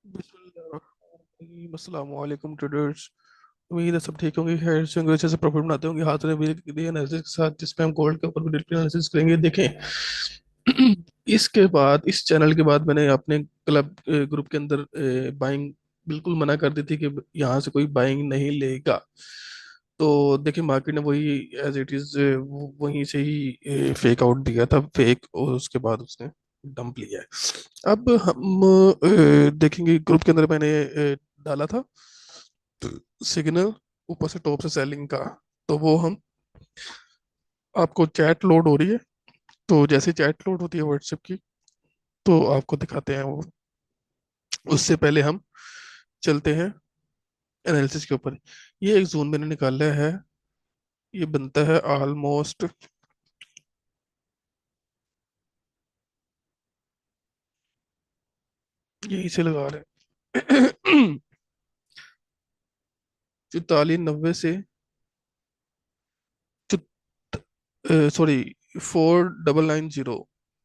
बिस्मिल्लाह अस्सलाम वालेकुम ट्रेडर्स। उम्मीद है सब ठीक होंगे, खैर से होंगे, अच्छे से प्रॉफिट बनाते होंगे। हाथ में भी एनालिसिस के साथ जिसमें हम गोल्ड के ऊपर भी डिटेल एनालिसिस करेंगे। देखें, इसके बाद इस चैनल के बाद मैंने अपने क्लब ग्रुप के अंदर बाइंग बिल्कुल मना कर दी थी कि यहाँ से कोई बाइंग नहीं लेगा। तो देखिए, मार्केट ने वही एज इट इज वहीं से ही फेक आउट दिया था, फेक, और उसके बाद उसने डंप लिया है। अब हम देखेंगे, ग्रुप के अंदर मैंने डाला था सिग्नल ऊपर से टॉप से सेलिंग का। तो वो हम आपको चैट लोड हो रही है, तो जैसे चैट लोड होती है व्हाट्सएप की, तो आपको दिखाते हैं वो। उससे पहले हम चलते हैं एनालिसिस के ऊपर। ये एक जोन मैंने निकाला है, ये बनता है ऑलमोस्ट, यहीं से लगा रहे हैं 4490 से, सॉरी, 4990,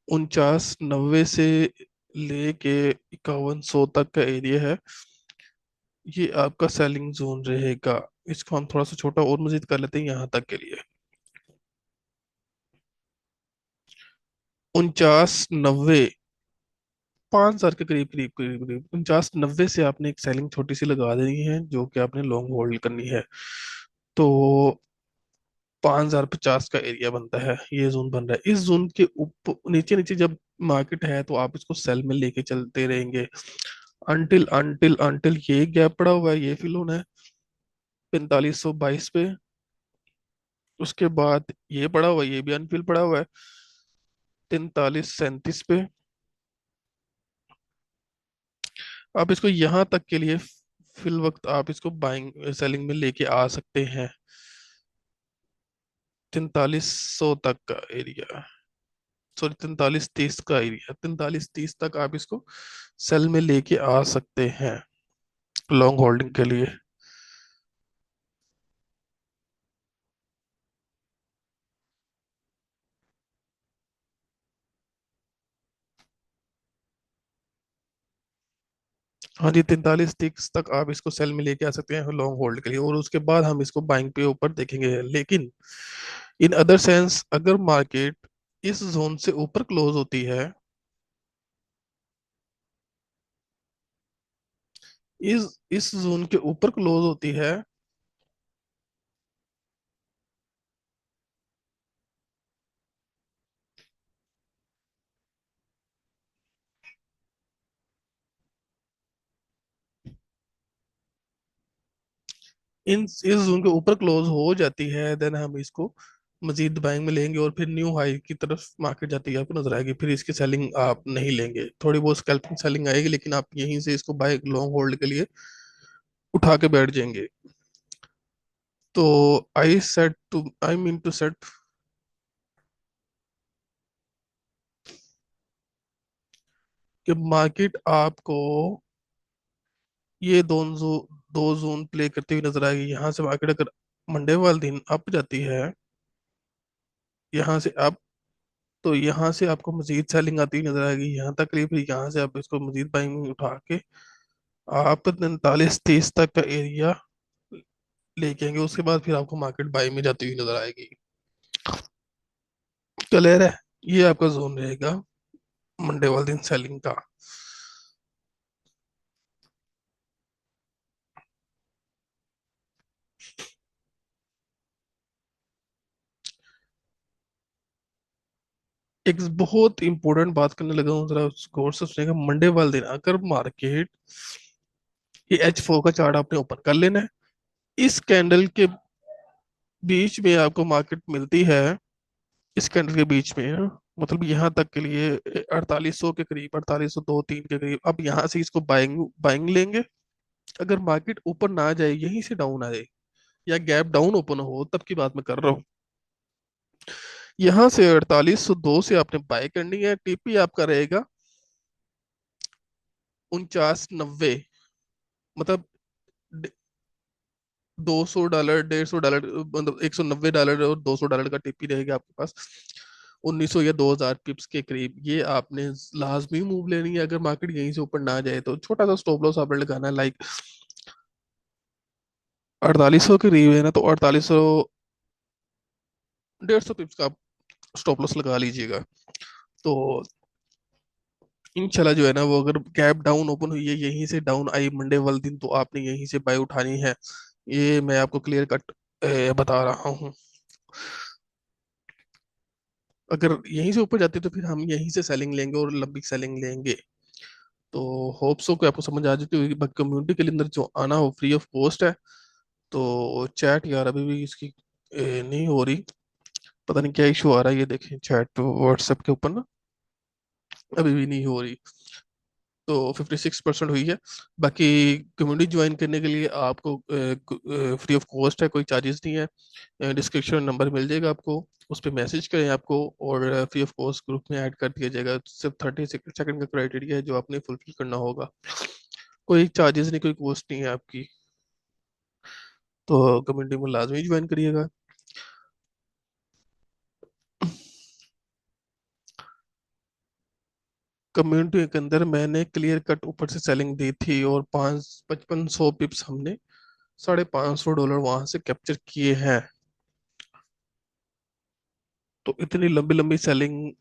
4990 से लेके 5100 तक का एरिया है। ये आपका सेलिंग जोन रहेगा। इसको हम थोड़ा सा छोटा और मजीद कर लेते हैं यहाँ तक के लिए। 4990, 5,000 के करीब करीब करीब करीब 4990 से आपने एक सेलिंग छोटी सी लगा देनी है, जो कि आपने लॉन्ग होल्ड करनी है। तो 5,050 का एरिया बनता है, ये जोन बन रहा है। इस जोन के ऊपर नीचे नीचे जब मार्केट है तो आप इसको सेल में लेके चलते रहेंगे, अनटिल अनटिल अनटिल ये गैप पड़ा हुआ है, ये फिल होना है 4522 पे। उसके बाद ये पड़ा हुआ है, ये भी अनफिल पड़ा हुआ है 4337 पे। आप इसको यहाँ तक के लिए फिल वक्त आप इसको बाइंग सेलिंग में लेके आ सकते हैं, 4300 तक का एरिया, सॉरी 4330 का एरिया, 4330 तक आप इसको सेल में लेके आ सकते हैं लॉन्ग होल्डिंग के लिए। हाँ जी, 4330 तक आप इसको सेल में लेके आ सकते हैं लॉन्ग होल्ड के लिए, और उसके बाद हम इसको बाइंग पे ऊपर देखेंगे। लेकिन इन अदर सेंस, अगर मार्केट इस जोन से ऊपर क्लोज होती है, इस जोन के ऊपर क्लोज होती है, इन इस जोन के ऊपर क्लोज हो जाती है, देन हम इसको मजीद बाइंग में लेंगे, और फिर न्यू हाई की तरफ मार्केट जाती है आपको नजर आएगी। फिर इसकी सेलिंग आप नहीं लेंगे, थोड़ी बहुत स्कैल्पिंग सेलिंग आएगी, लेकिन आप यहीं से इसको बाय लॉन्ग होल्ड के लिए उठा के बैठ जाएंगे। तो आई मीन टू सेट कि मार्केट आपको ये दो जोन प्ले करती हुई नजर आएगी। यहाँ से मार्केट अगर मंडे वाले दिन अप जाती है, यहाँ से अप, तो यहाँ से आपको मजीद सेलिंग आती हुई नजर आएगी यहाँ तक करीब। फिर यहाँ से आप इसको मजीद बाइंग में उठा के आप 4330 तक का एरिया लेके आएंगे। उसके बाद फिर आपको मार्केट बाई में जाती हुई नजर आएगी। क्लियर है? ये आपका जोन रहेगा मंडे वाले दिन सेलिंग का। एक बहुत इंपॉर्टेंट बात करने लगा हूँ, जरा गौर से सुनिएगा। मंडे वाले दिन अगर मार्केट, ये H4 का चार्ट आपने ओपन कर लेना है, इस कैंडल के बीच में आपको मार्केट मिलती है, इस कैंडल के बीच में, मतलब यहाँ तक के लिए 4800 के करीब, 4802 3 के करीब। अब यहाँ से इसको बाइंग बाइंग लेंगे। अगर मार्केट ऊपर ना जाए, यहीं से डाउन आ जाए, या गैप डाउन ओपन हो, तब की बात मैं कर रहा हूँ। यहाँ से 4802 से आपने बाय करनी है। टीपी आपका रहेगा 4990, मतलब $200, $150, मतलब $190 और $200 का टीपी रहेगा आपके पास। 1900 या 2000 पिप्स के करीब, ये आपने लाजमी मूव लेनी है। अगर मार्केट यहीं से ऊपर ना जाए तो छोटा सा स्टॉप लॉस आपने लगाना है, लाइक 4800 के करीब है ना, तो 4800, 150 पिप्स का आप स्टॉप लॉस लगा लीजिएगा। तो इंशाल्लाह जो है ना, वो अगर गैप डाउन ओपन हुई है, यहीं से डाउन आई मंडे वाले दिन, तो आपने यहीं से बाय उठानी है। ये मैं आपको क्लियर कट बता रहा हूँ। अगर यहीं से ऊपर जाती है तो फिर हम यहीं से सेलिंग लेंगे और लंबी सेलिंग लेंगे। तो होप सो कि आपको समझ आ जाती होगी। बाकी कम्युनिटी के अंदर जो आना हो फ्री ऑफ कॉस्ट है। तो चैट यार अभी भी इसकी नहीं हो रही, पता नहीं क्या इशू आ रहा है। ये देखें चैट व्हाट्सएप के ऊपर ना अभी भी नहीं हो रही। तो 56% हुई है। बाकी कम्युनिटी ज्वाइन करने के लिए आपको फ्री ऑफ कॉस्ट है, कोई चार्जेस नहीं है। डिस्क्रिप्शन नंबर मिल जाएगा आपको, उस पर मैसेज करें आपको, और फ्री ऑफ कॉस्ट ग्रुप में ऐड कर दिया जाएगा। सिर्फ 30 सेकंड का क्राइटेरिया है जो आपने फुलफिल करना होगा। कोई चार्जेस नहीं, कोई कॉस्ट नहीं है आपकी। तो कम्युनिटी में लाजमी ज्वाइन करिएगा। कम्युनिटी के अंदर मैंने क्लियर कट ऊपर से सेलिंग दी थी, और 5500 पिप्स हमने $550 वहां से कैप्चर किए हैं। तो इतनी लंबी लंबी सेलिंग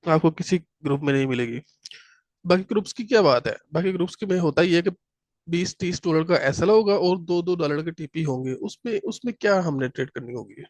आपको किसी ग्रुप में नहीं मिलेगी। बाकी ग्रुप्स की क्या बात है, बाकी ग्रुप्स की में होता ही है कि 20-30 डॉलर का एसएल होगा और $2-2 के टीपी होंगे, उसमें उसमें क्या हमने ट्रेड करनी होगी।